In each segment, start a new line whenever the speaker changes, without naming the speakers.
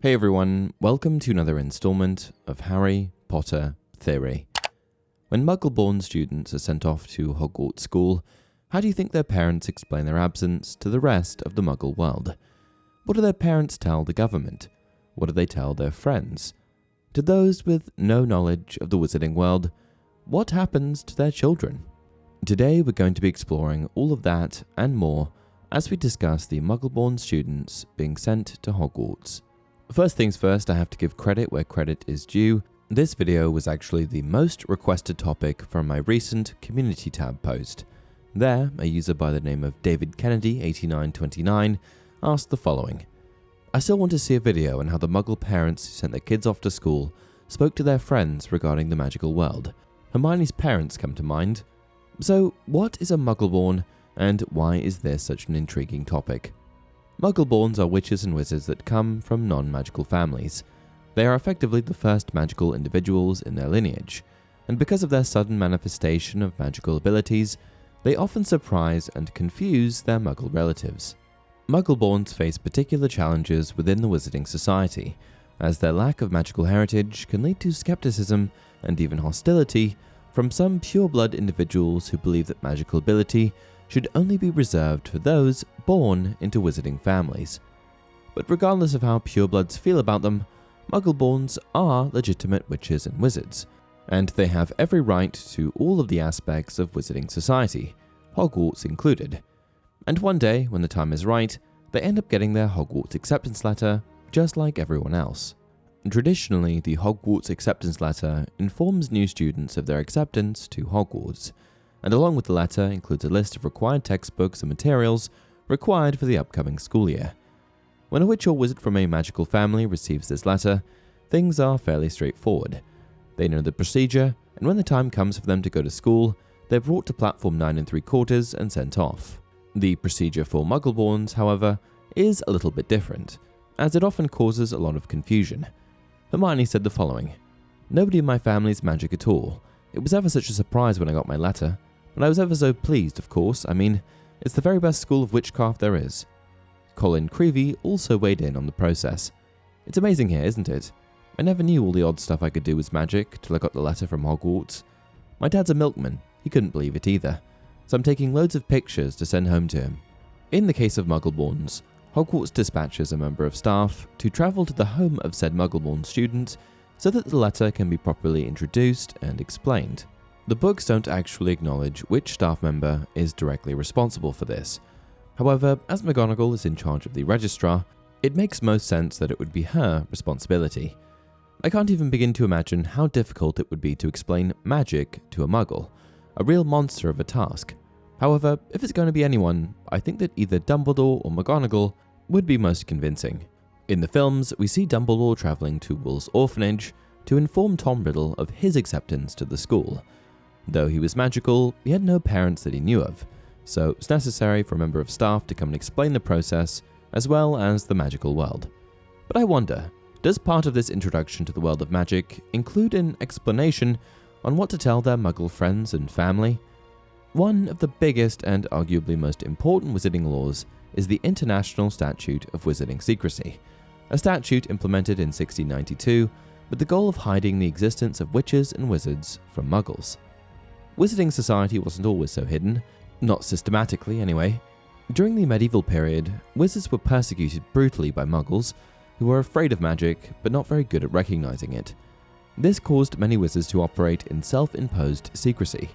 Hey everyone, welcome to another installment of Harry Potter Theory. When Muggle-Born students are sent off to Hogwarts school, how do you think their parents explain their absence to the rest of the Muggle world? What do their parents tell the government? What do they tell their friends? To those with no knowledge of the wizarding world, what happens to their children? Today we're going to be exploring all of that and more as we discuss the Muggle-Born students being sent to Hogwarts. First things first, I have to give credit where credit is due. This video was actually the most requested topic from my recent community tab post. There, a user by the name of David Kennedy 8929 asked the following. I still want to see a video on how the Muggle parents who sent their kids off to school spoke to their friends regarding the magical world. Hermione's parents come to mind. So, what is a Muggleborn and why is this such an intriguing topic? Muggleborns are witches and wizards that come from non-magical families. They are effectively the first magical individuals in their lineage, and because of their sudden manifestation of magical abilities, they often surprise and confuse their Muggle relatives. Muggleborns face particular challenges within the wizarding society, as their lack of magical heritage can lead to skepticism and even hostility from some pure-blood individuals who believe that magical ability should only be reserved for those born into wizarding families. But regardless of how purebloods feel about them, Muggleborns are legitimate witches and wizards, and they have every right to all of the aspects of wizarding society, Hogwarts included. And one day, when the time is right, they end up getting their Hogwarts acceptance letter, just like everyone else. Traditionally, the Hogwarts acceptance letter informs new students of their acceptance to Hogwarts, and along with the letter includes a list of required textbooks and materials required for the upcoming school year. When a witch or wizard from a magical family receives this letter, things are fairly straightforward. They know the procedure, and when the time comes for them to go to school, they're brought to platform 9 3/4 and sent off. The procedure for Muggleborns, however, is a little bit different, as it often causes a lot of confusion. Hermione said the following, "Nobody in my family's magic at all. It was ever such a surprise when I got my letter. And I was ever so pleased, of course. I mean, it's the very best school of witchcraft there is." Colin Creevy also weighed in on the process. "It's amazing here, isn't it? I never knew all the odd stuff I could do was magic till I got the letter from Hogwarts. My dad's a milkman. He couldn't believe it either. So I'm taking loads of pictures to send home to him." In the case of Muggleborns, Hogwarts dispatches a member of staff to travel to the home of said Muggleborn student so that the letter can be properly introduced and explained. The books don't actually acknowledge which staff member is directly responsible for this. However, as McGonagall is in charge of the registrar, it makes most sense that it would be her responsibility. I can't even begin to imagine how difficult it would be to explain magic to a Muggle, a real monster of a task. However, if it's going to be anyone, I think that either Dumbledore or McGonagall would be most convincing. In the films, we see Dumbledore travelling to Wool's orphanage to inform Tom Riddle of his acceptance to the school. Though he was magical, he had no parents that he knew of, so it's necessary for a member of staff to come and explain the process, as well as the magical world. But I wonder, does part of this introduction to the world of magic include an explanation on what to tell their Muggle friends and family? One of the biggest and arguably most important wizarding laws is the International Statute of Wizarding Secrecy, a statute implemented in 1692 with the goal of hiding the existence of witches and wizards from Muggles. Wizarding society wasn't always so hidden, not systematically anyway. During the medieval period, wizards were persecuted brutally by Muggles, who were afraid of magic but not very good at recognizing it. This caused many wizards to operate in self-imposed secrecy.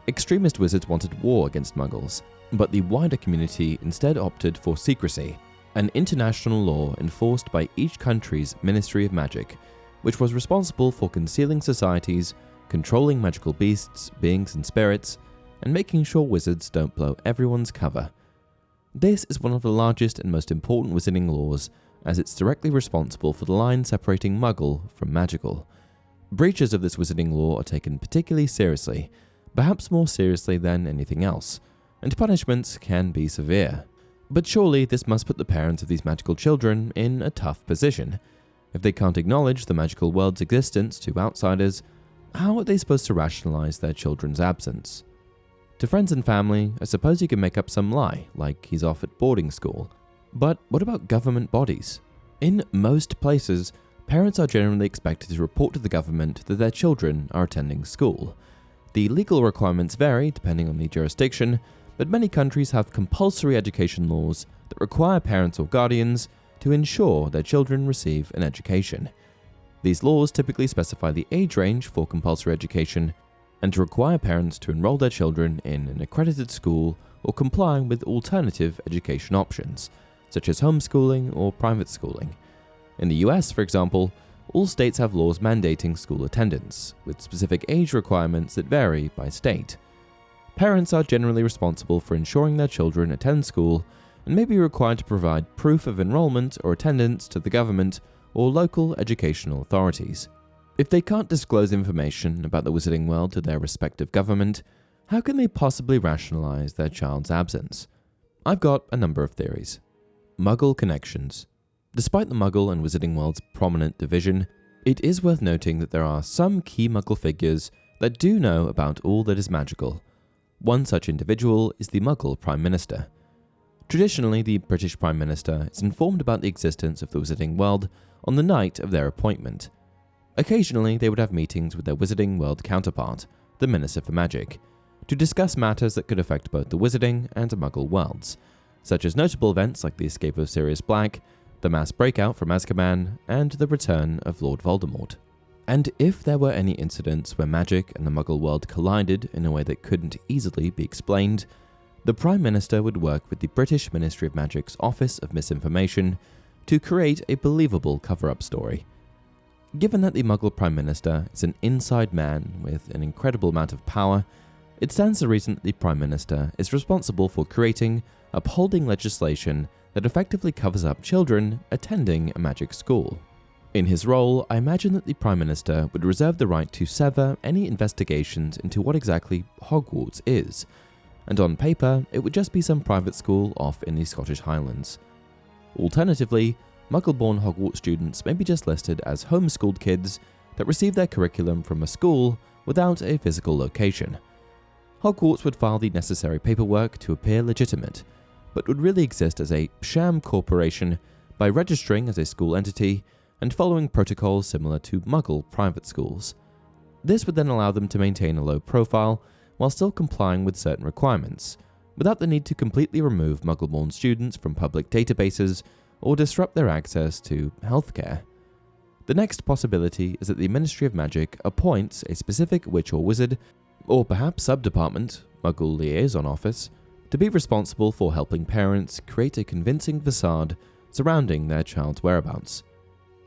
Extremist wizards wanted war against Muggles, but the wider community instead opted for secrecy, an international law enforced by each country's Ministry of Magic, which was responsible for concealing societies, controlling magical beasts, beings and spirits, and making sure wizards don't blow everyone's cover. This is one of the largest and most important wizarding laws, as it's directly responsible for the line separating Muggle from magical. Breaches of this wizarding law are taken particularly seriously, perhaps more seriously than anything else, and punishments can be severe. But surely this must put the parents of these magical children in a tough position. If they can't acknowledge the magical world's existence to outsiders, how are they supposed to rationalize their children's absence? To friends and family, I suppose you can make up some lie, like he's off at boarding school. But what about government bodies? In most places, parents are generally expected to report to the government that their children are attending school. The legal requirements vary depending on the jurisdiction, but many countries have compulsory education laws that require parents or guardians to ensure their children receive an education. These laws typically specify the age range for compulsory education and require parents to enroll their children in an accredited school or comply with alternative education options, such as homeschooling or private schooling. In the US, for example, all states have laws mandating school attendance, with specific age requirements that vary by state. Parents are generally responsible for ensuring their children attend school and may be required to provide proof of enrollment or attendance to the government or local educational authorities. If they can't disclose information about the Wizarding World to their respective government, how can they possibly rationalize their child's absence? I've got a number of theories. Muggle connections. Despite the Muggle and Wizarding World's prominent division, it is worth noting that there are some key Muggle figures that do know about all that is magical. One such individual is the Muggle Prime Minister. Traditionally, the British Prime Minister is informed about the existence of the Wizarding World on the night of their appointment. Occasionally, they would have meetings with their Wizarding World counterpart, the Minister for Magic, to discuss matters that could affect both the Wizarding and Muggle worlds, such as notable events like the escape of Sirius Black, the mass breakout from Azkaban, and the return of Lord Voldemort. And if there were any incidents where magic and the Muggle world collided in a way that couldn't easily be explained, the Prime Minister would work with the British Ministry of Magic's Office of Misinformation to create a believable cover-up story. Given that the Muggle Prime Minister is an inside man with an incredible amount of power, it stands to reason that the Prime Minister is responsible for creating, upholding legislation that effectively covers up children attending a magic school. In his role, I imagine that the Prime Minister would reserve the right to sever any investigations into what exactly Hogwarts is, and on paper, it would just be some private school off in the Scottish Highlands. Alternatively, Muggle-born Hogwarts students may be just listed as homeschooled kids that receive their curriculum from a school without a physical location. Hogwarts would file the necessary paperwork to appear legitimate, but would really exist as a sham corporation by registering as a school entity and following protocols similar to Muggle private schools. This would then allow them to maintain a low profile while still complying with certain requirements, without the need to completely remove Muggle-born students from public databases or disrupt their access to healthcare. The next possibility is that the Ministry of Magic appoints a specific witch or wizard, or perhaps sub-department, Muggle Liaison Office, to be responsible for helping parents create a convincing facade surrounding their child's whereabouts.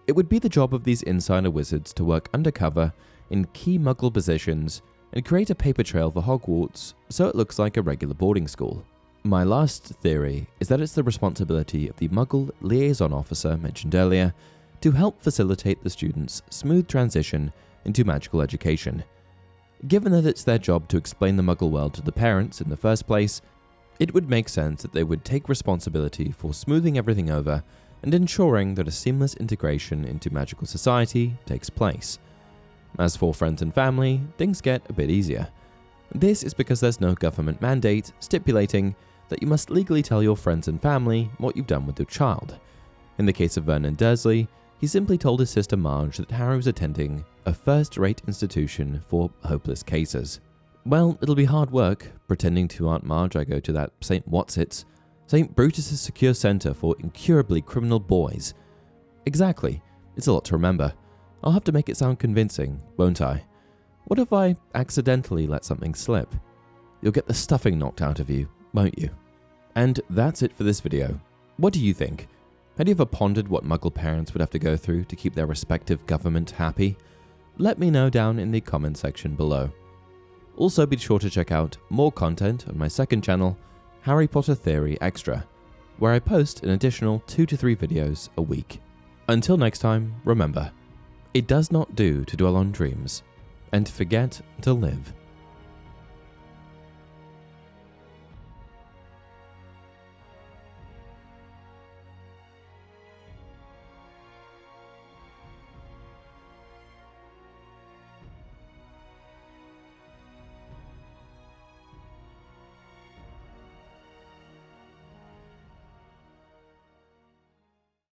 It would be the job of these insider wizards to work undercover in key Muggle positions and create a paper trail for Hogwarts so it looks like a regular boarding school. My last theory is that it's the responsibility of the Muggle Liaison Officer mentioned earlier to help facilitate the students' smooth transition into magical education. Given that it's their job to explain the Muggle world to the parents in the first place, it would make sense that they would take responsibility for smoothing everything over and ensuring that a seamless integration into magical society takes place. As for friends and family, things get a bit easier. This is because there's no government mandate stipulating that you must legally tell your friends and family what you've done with your child. In the case of Vernon Dursley, he simply told his sister Marge that Harry was attending a first-rate institution for hopeless cases. Well, it'll be hard work pretending to Aunt Marge I go to that St. Whatsits, St. Brutus's Secure Centre for Incurably Criminal Boys. Exactly, it's a lot to remember. I'll have to make it sound convincing, won't I? What if I accidentally let something slip? You'll get the stuffing knocked out of you, won't you? And that's it for this video. What do you think? Had you ever pondered what Muggle parents would have to go through to keep their respective government happy? Let me know down in the comment section below. Also be sure to check out more content on my second channel, Harry Potter Theory Extra, where I post an additional 2 to 3 videos a week. Until next time, remember, it does not do to dwell on dreams and forget to live.